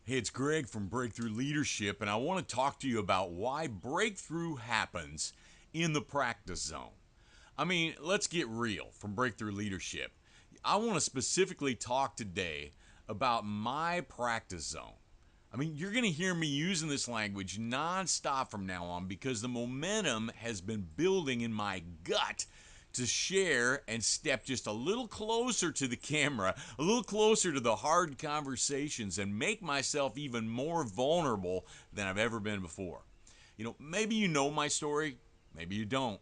Hey, it's Greg from Breakthrough Leadership, and I want to talk to you about why breakthrough happens in the practice zone. I mean, let's get real from Breakthrough Leadership. I want to specifically talk today about my practice zone. I mean, you're going to hear me using this language nonstop from now on because the momentum has been building in my gut to share and step just a little closer to the camera, a little closer to the hard conversations, and make myself even more vulnerable than I've ever been before. Maybe you know my story, maybe you don't.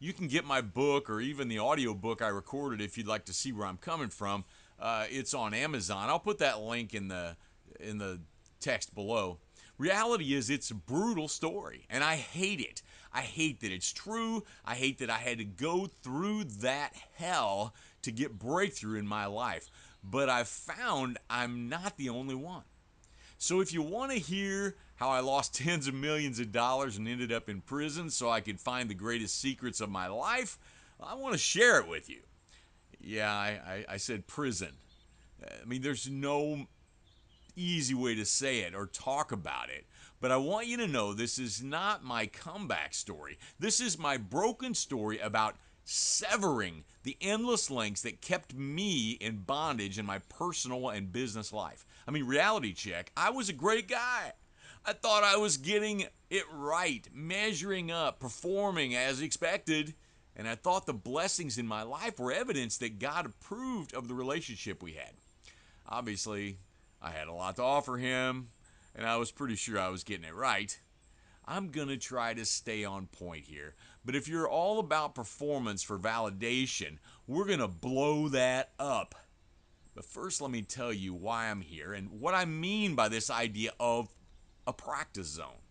You can get my book or even the audio book I recorded if you'd like to see where I'm coming from. It's on Amazon. I'll put that link in the text below. Reality is, it's a brutal story, and I hate it. I hate that it's true. I hate that I had to go through that hell to get breakthrough in my life. But I've found I'm not the only one. So if you want to hear how I lost tens of millions of dollars and ended up in prison so I could find the greatest secrets of my life, I want to share it with you. Yeah, I said prison. I mean, there's no easy way to say it or talk about it. But I want you to know this is not my comeback story. This is my broken story about severing the endless links that kept me in bondage in my personal and business life. I mean, reality check, I was a great guy. I thought I was getting it right, measuring up, performing as expected. And I thought the blessings in my life were evidence that God approved of the relationship we had. Obviously, I had a lot to offer him, and I was pretty sure I was getting it right. I'm going to try to stay on point here. But if you're all about performance for validation, we're going to blow that up. But first, let me tell you why I'm here and what I mean by this idea of a practice zone.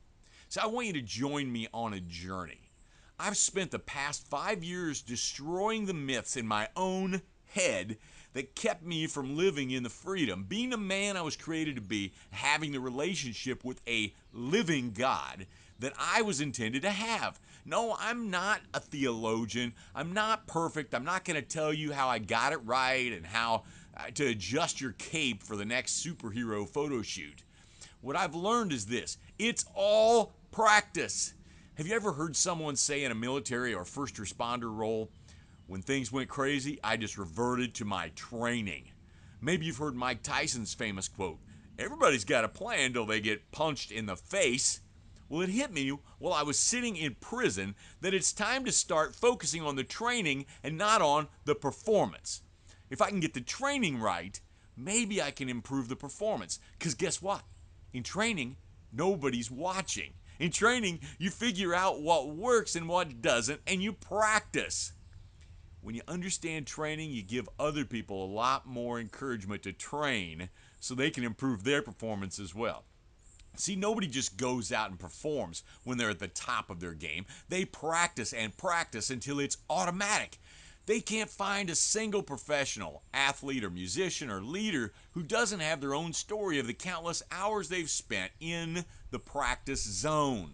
So, I want you to join me on a journey. I've spent the past 5 years destroying the myths in my own head that kept me from living in the freedom, being the man I was created to be, having the relationship with a living God that I was intended to have. No, I'm not a theologian. I'm not perfect. I'm not going to tell you how I got it right and how to adjust your cape for the next superhero photo shoot. What I've learned is this: it's all practice. Have you ever heard someone say in a military or first responder role, when things went crazy, I just reverted to my training? Maybe you've heard Mike Tyson's famous quote, everybody's got a plan till they get punched in the face. Well, it hit me while I was sitting in prison that it's time to start focusing on the training and not on the performance. If I can get the training right, maybe I can improve the performance. Because guess what? In training, nobody's watching. In training, you figure out what works and what doesn't, and you practice. When you understand training, you give other people a lot more encouragement to train so they can improve their performance as well. See, nobody just goes out and performs when they're at the top of their game. They practice and practice until it's automatic. They can't find a single professional, athlete, or musician or leader who doesn't have their own story of the countless hours they've spent in the practice zone.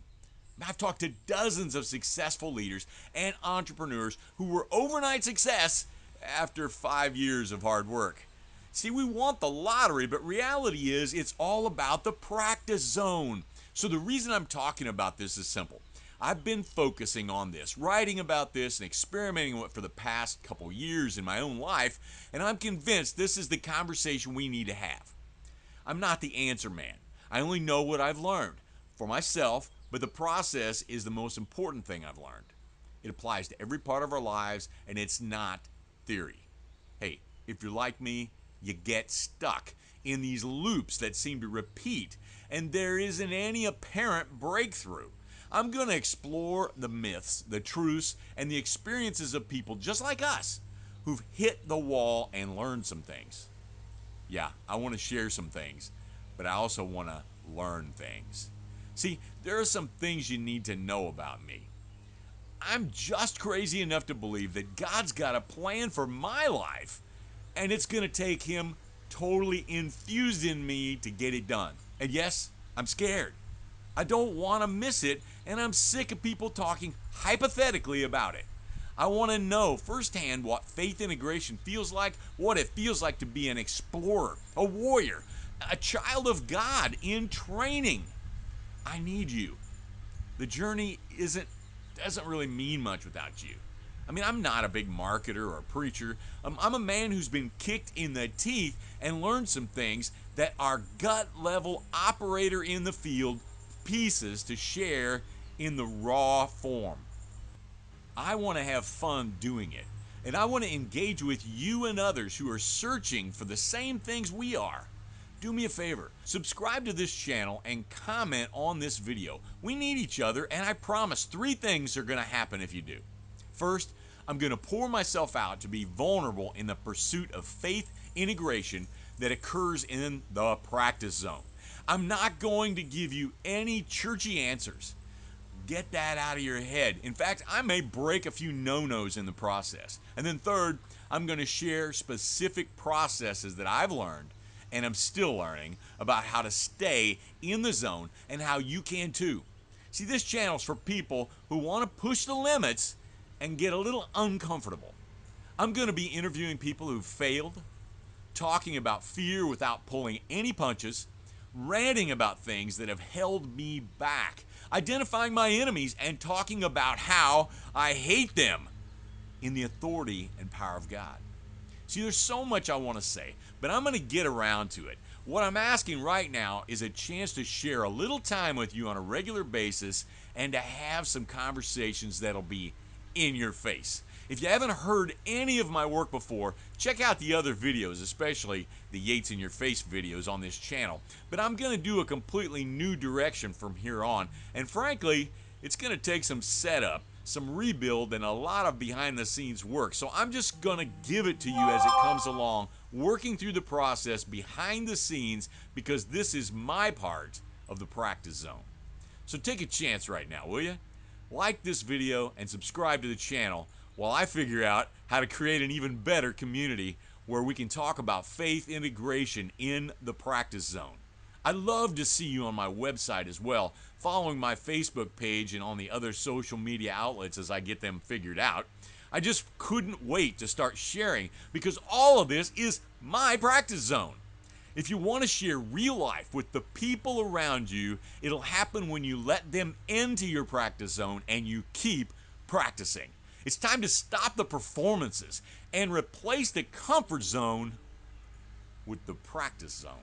I've talked to dozens of successful leaders and entrepreneurs who were overnight success after 5 years of hard work. See, we want the lottery, but reality is it's all about the practice zone. So the reason I'm talking about this is simple. I've been focusing on this, writing about this, and experimenting with it for the past couple years in my own life, and I'm convinced this is the conversation we need to have. I'm not the answer man. I only know what I've learned for myself, but the process is the most important thing I've learned. It applies to every part of our lives, and it's not theory. Hey, if you're like me, you get stuck in these loops that seem to repeat, and there isn't any apparent breakthrough. I'm going to explore the myths, the truths, and the experiences of people just like us who've hit the wall and learned some things. Yeah, I want to share some things, but I also want to learn things. See, there are some things you need to know about me. I'm just crazy enough to believe that God's got a plan for my life, and it's going to take Him totally infused in me to get it done. And yes, I'm scared. I don't want to miss it, and I'm sick of people talking hypothetically about it. I want to know firsthand what faith integration feels like, what it feels like to be an explorer, a warrior, a child of God in training. I need you. The journey doesn't really mean much without you. I mean, I'm not a big marketer or preacher. I'm a man who's been kicked in the teeth and learned some things that are gut level operator in the field pieces to share in the raw form. I want to have fun doing it. And I want to engage with you and others who are searching for the same things we are. Do me a favor, subscribe to this channel and comment on this video. We need each other, and I promise 3 things are going to happen if you do. First, I'm going to pour myself out to be vulnerable in the pursuit of faith integration that occurs in the practice zone. I'm not going to give you any churchy answers. Get that out of your head. In fact, I may break a few no-nos in the process. And then third, I'm going to share specific processes that I've learned and I'm still learning about how to stay in the zone and how you can too. See, this channel's for people who want to push the limits and get a little uncomfortable. I'm going to be interviewing people who've failed, talking about fear without pulling any punches, ranting about things that have held me back, identifying my enemies, and talking about how I hate them in the authority and power of God. See, there's so much I want to say, but I'm going to get around to it. What I'm asking right now is a chance to share a little time with you on a regular basis and to have some conversations that'll be in your face. If you haven't heard any of my work before, check out the other videos, especially the Yates in Your Face videos on this channel. But I'm going to do a completely new direction from here on, and frankly, it's going to take some setup, some rebuild, and a lot of behind the scenes work. So I'm just going to give it to you as it comes along, working through the process behind the scenes, because this is my part of the practice zone. So take a chance right now, will you? Like this video and subscribe to the channel while I figure out how to create an even better community where we can talk about faith integration in the practice zone. I'd love to see you on my website as well, following my Facebook page and on the other social media outlets as I get them figured out. I just couldn't wait to start sharing because all of this is my practice zone. If you want to share real life with the people around you, it'll happen when you let them into your practice zone and you keep practicing. It's time to stop the performances and replace the comfort zone with the practice zone.